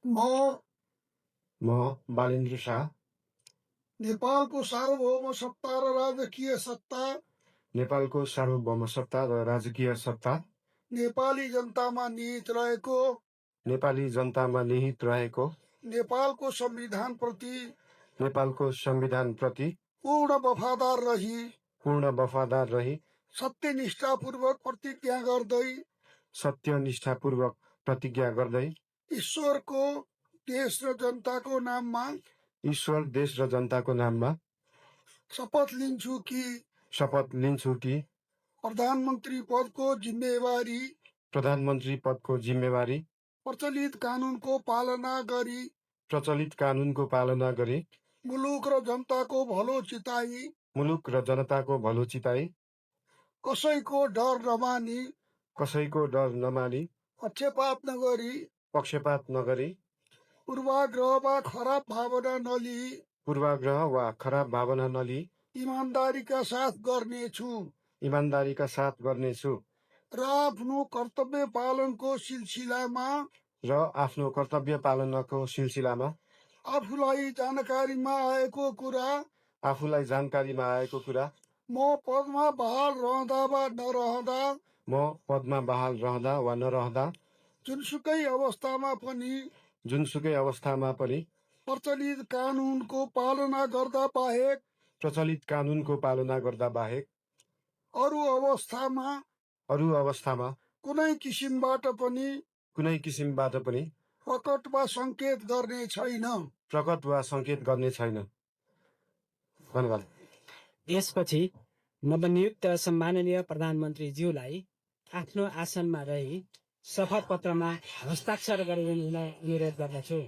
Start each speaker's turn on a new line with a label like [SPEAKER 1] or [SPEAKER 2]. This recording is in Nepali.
[SPEAKER 1] म
[SPEAKER 2] म बालेन्द्र शाह
[SPEAKER 1] नेपालको सार्वभौम सत्ता र राजकीय सत्ता
[SPEAKER 2] नेपालको सार्वभौम सत्ता र राजकीय सत्ता
[SPEAKER 1] नेपाली जनतामा निहित रहेको
[SPEAKER 2] नेपाली जनतामा निहित रहेको
[SPEAKER 1] नेपालको संविधानप्रति
[SPEAKER 2] नेपालको संविधानप्रति
[SPEAKER 1] पूर्ण वफादार रही सत्यनिष्ठापूर्वक प्रतिज्ञा गर्दै
[SPEAKER 2] सत्यनिष्ठापूर्वक प्रतिज्ञा गर्दै
[SPEAKER 1] ईश्वरको देश र जनताको नाममा
[SPEAKER 2] ईश्वर देश र जनताको नाममा
[SPEAKER 1] शपथ लिन्छु कि प्रधानमन्त्री पदको जिम्मेवारी प्रचलित कानुनको पालना गरी मुलुक र जनताको भलो चिताई कसैको डर नमानी पक्षपात नगरी पूर्वाग्रह वा खराब भावना नलिई इमानदारीका साथ गर्नेछु र आफ्नो कर्तव्य पालनको सिलसिलामा आफूलाई जानकारीमा आएको कुरा म पदमा बहाल रहँदा वा नरहँदा जुनसुकै अवस्थामा पनि प्रचलित कानुनको पालना गर्दा बाहेक अरू अवस्थामा कुनै किसिमबाट पनि प्रकट वा संकेत गर्ने छैन। धन्यवाद।
[SPEAKER 3] यसपछि नवनियुक्त सम्माननीय प्रधानमन्त्रीज्यूलाई आफ्नो आसनमा रही शपथ पत्रमा हस्ताक्षर गरिदिन अनुरोध गर्दछु।